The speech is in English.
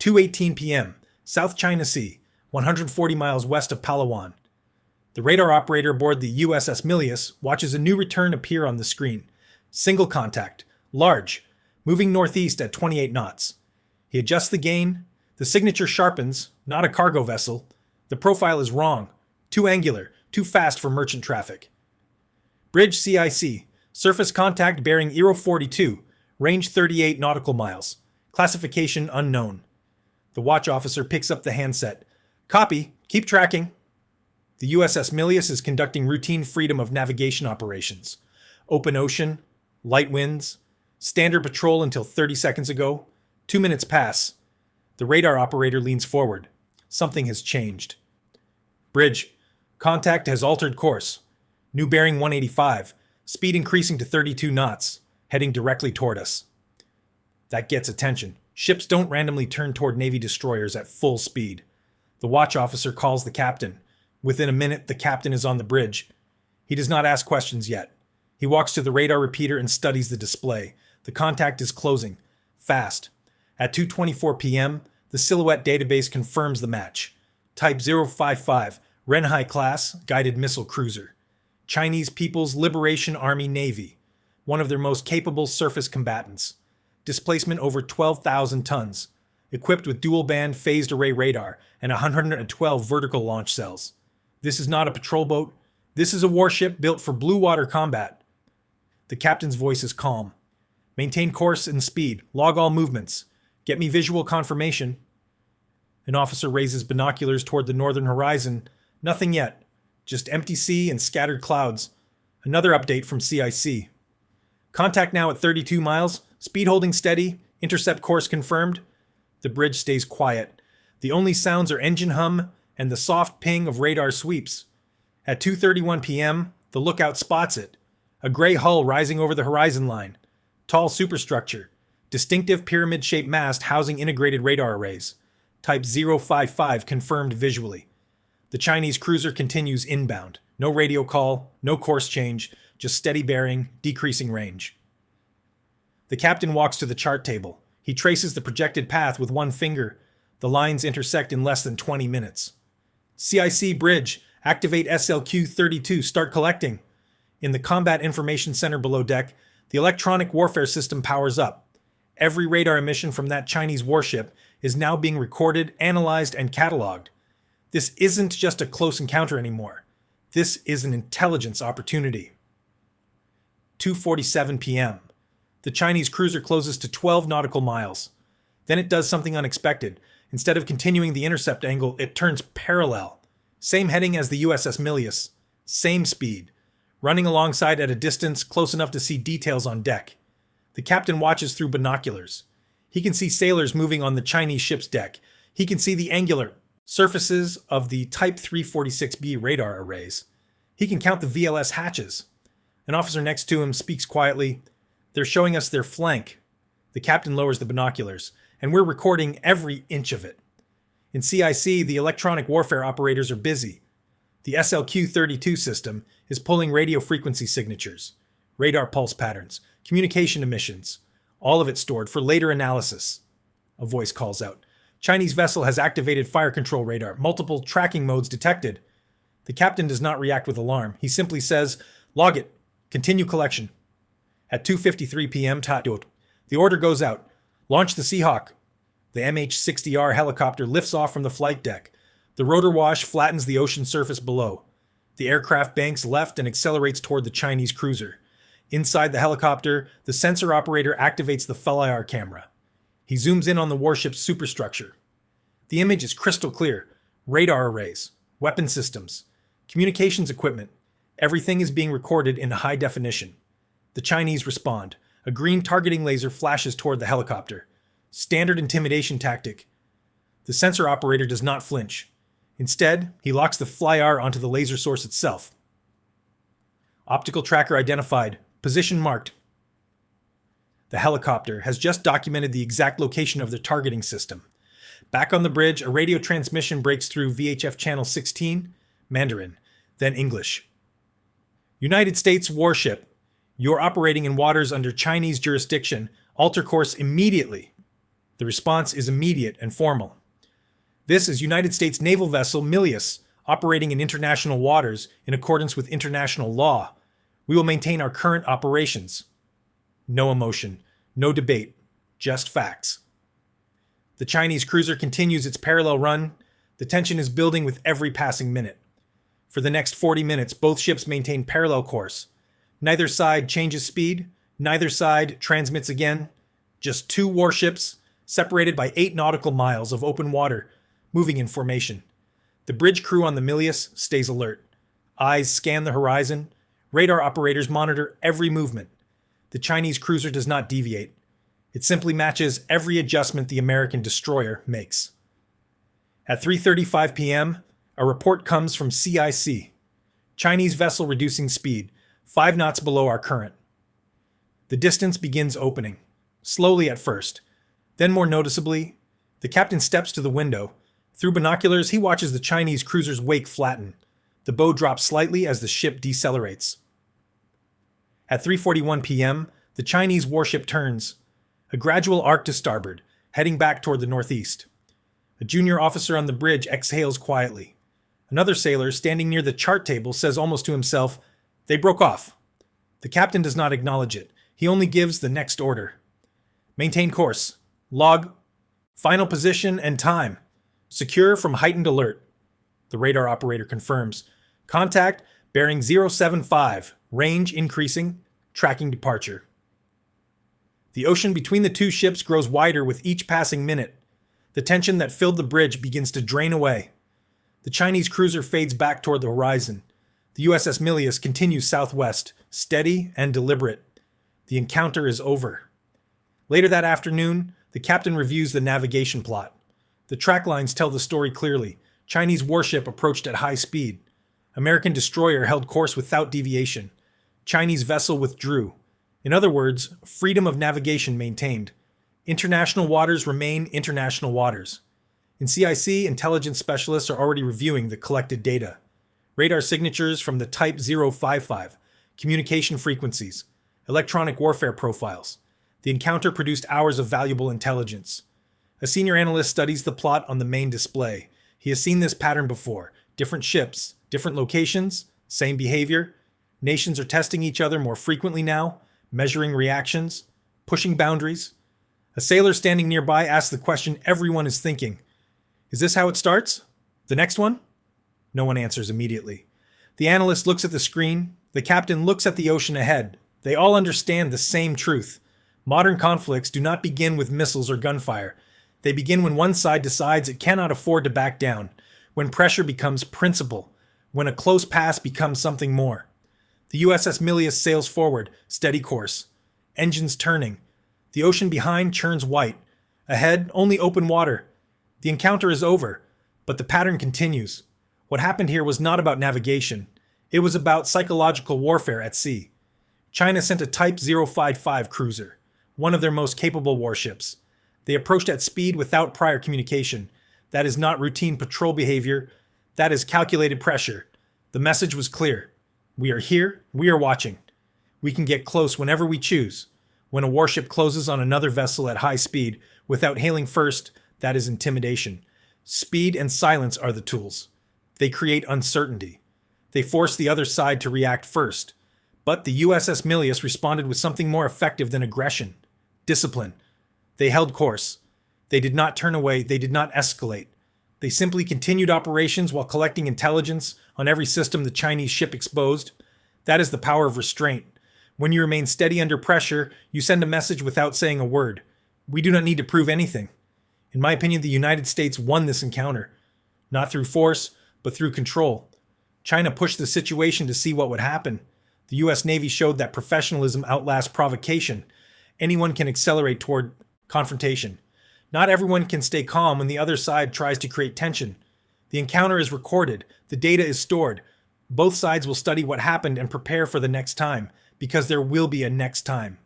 2:18 p.m., South China Sea, 140 miles west of Palawan. The radar operator aboard the USS Milius watches a new return appear on the screen. Single contact, large, moving northeast at 28 knots. He adjusts the gain. The signature sharpens, not a cargo vessel. The profile is wrong, too angular, too fast for merchant traffic. Bridge CIC, surface contact bearing ERO 42, range 38 nautical miles. Classification unknown. The watch officer picks up the handset. Copy, keep tracking. The USS Milius is conducting routine freedom of navigation operations. Open ocean, light winds, standard patrol until 30 seconds ago. 2 minutes pass. The radar operator leans forward. Something has changed. Bridge, contact has altered course. New bearing 185, speed increasing to 32 knots, heading directly toward us. That gets attention. Ships don't randomly turn toward Navy destroyers at full speed. The watch officer calls the captain. Within a minute, the captain is on the bridge. He does not ask questions yet. He walks to the radar repeater and studies the display. The contact is closing. Fast. At 2:24 p.m., the silhouette database confirms the match. Type 055, Renhai-class guided missile cruiser. Chinese People's Liberation Army Navy. One of their most capable surface combatants. Displacement over 12,000 tons. Equipped with dual-band phased array radar and 112 vertical launch cells. This is not a patrol boat. This is a warship built for blue water combat. The captain's voice is calm. Maintain course and speed. Log all movements. Get me visual confirmation. An officer raises binoculars toward the northern horizon. Nothing yet. Just empty sea and scattered clouds. Another update from CIC. Contact now at 32 miles. Speed holding steady. Intercept course confirmed. The bridge stays quiet. The only sounds are engine hum and the soft ping of radar sweeps. At 2:31 p.m., the lookout spots it. A gray hull rising over the horizon line. Tall superstructure. Distinctive pyramid-shaped mast housing integrated radar arrays. Type 055 confirmed visually. The Chinese cruiser continues inbound. No radio call, no course change, just steady bearing, decreasing range. The captain walks to the chart table. He traces the projected path with one finger. The lines intersect in less than 20 minutes. CIC bridge, activate SLQ-32, start collecting. In the Combat Information Center below deck, the electronic warfare system powers up. Every radar emission from that Chinese warship is now being recorded, analyzed, and cataloged. This isn't just a close encounter anymore. This is an intelligence opportunity. 2:47 p.m. The Chinese cruiser closes to 12 nautical miles. Then it does something unexpected. Instead of continuing the intercept angle, it turns parallel. Same heading as the USS Milius. Same speed. Running alongside at a distance close enough to see details on deck. The captain watches through binoculars. He can see sailors moving on the Chinese ship's deck. He can see the angular surfaces of the Type 346B radar arrays. He can count the VLS hatches. An officer next to him speaks quietly. They're showing us their flank. The captain lowers the binoculars, and we're recording every inch of it. In CIC, the electronic warfare operators are busy. The SLQ-32 system is pulling radio frequency signatures, radar pulse patterns, communication emissions, all of it stored for later analysis. A voice calls out. Chinese vessel has activated fire control radar, multiple tracking modes detected. The captain does not react with alarm. He simply says, log it, continue collection. At 2:53 p.m., the order goes out. Launch the Seahawk. The MH-60R helicopter lifts off from the flight deck. The rotor wash flattens the ocean surface below. The aircraft banks left and accelerates toward the Chinese cruiser. Inside the helicopter, the sensor operator activates the FLIR camera. He zooms in on the warship's superstructure. The image is crystal clear. Radar arrays, weapon systems, communications equipment. Everything is being recorded in high definition. The Chinese respond. A green targeting laser flashes toward the helicopter. Standard intimidation tactic. The sensor operator does not flinch. Instead, he locks the FLIR onto the laser source itself. Optical tracker identified. Position marked. The helicopter has just documented the exact location of the targeting system. Back on the bridge, a radio transmission breaks through VHF channel 16, Mandarin, then English. United States warship. You're operating in waters under Chinese jurisdiction. Alter course immediately. The response is immediate and formal. This is United States naval vessel Milius, operating in international waters in accordance with international law. We will maintain our current operations. No emotion, no debate, just facts. The Chinese cruiser continues its parallel run. The tension is building with every passing minute. For the next 40 minutes, both ships maintain parallel course. Neither side changes speed. Neither side transmits again. Just two warships, separated by 8 nautical miles of open water, moving in formation. The bridge crew on the Milius stays alert. Eyes scan the horizon. Radar operators monitor every movement. The Chinese cruiser does not deviate. It simply matches every adjustment the American destroyer makes. At 3:35 p.m., a report comes from CIC. Chinese vessel reducing speed, 5 knots below our current. The distance begins opening, slowly at first. Then more noticeably, the captain steps to the window. Through binoculars, he watches the Chinese cruiser's wake flatten. The bow drops slightly as the ship decelerates. At 3:41 p.m., the Chinese warship turns, a gradual arc to starboard, heading back toward the northeast. A junior officer on the bridge exhales quietly. Another sailor, standing near the chart table, says almost to himself, "They broke off." The captain does not acknowledge it. He only gives the next order. Maintain course. Log. Final position and time. Secure from heightened alert. The radar operator confirms. Contact bearing 075. Range increasing. Tracking departure. The ocean between the two ships grows wider with each passing minute. The tension that filled the bridge begins to drain away. The Chinese cruiser fades back toward the horizon. The USS Milius continues southwest, steady and deliberate. The encounter is over. Later that afternoon, the captain reviews the navigation plot. The track lines tell the story clearly. Chinese warship approached at high speed. American destroyer held course without deviation. Chinese vessel withdrew. In other words, freedom of navigation maintained. International waters remain international waters. In CIC, intelligence specialists are already reviewing the collected data. Radar signatures from the Type 055, communication frequencies, electronic warfare profiles. The encounter produced hours of valuable intelligence. A senior analyst studies the plot on the main display. He has seen this pattern before. Different ships, different locations, same behavior. Nations are testing each other more frequently now, measuring reactions, pushing boundaries. A sailor standing nearby asks the question everyone is thinking. Is this how it starts? The next one? No one answers immediately. The analyst looks at the screen. The captain looks at the ocean ahead. They all understand the same truth. Modern conflicts do not begin with missiles or gunfire. They begin when one side decides it cannot afford to back down, when pressure becomes principle, when a close pass becomes something more. The USS Milius sails forward, steady course. Engines turning. The ocean behind churns white. Ahead, only open water. The encounter is over, but the pattern continues. What happened here was not about navigation. It was about psychological warfare at sea. China sent a Type 055 cruiser, one of their most capable warships. They approached at speed without prior communication. That is not routine patrol behavior. That is calculated pressure. The message was clear. We are here. We are watching. We can get close whenever we choose. When a warship closes on another vessel at high speed without hailing first, that is intimidation. Speed and silence are the tools. They create uncertainty. They force the other side to react first. But the USS Milius responded with something more effective than aggression. Discipline. They held course. They did not turn away. They did not escalate. They simply continued operations while collecting intelligence on every system the Chinese ship exposed. That is the power of restraint. When you remain steady under pressure, you send a message without saying a word. We do not need to prove anything. In my opinion, the United States won this encounter. Not through force, but through control. China pushed the situation to see what would happen. The U.S. Navy showed that professionalism outlasts provocation. Anyone can accelerate toward confrontation. Not everyone can stay calm when the other side tries to create tension. The encounter is recorded. The data is stored. Both sides will study what happened and prepare for the next time, because there will be a next time.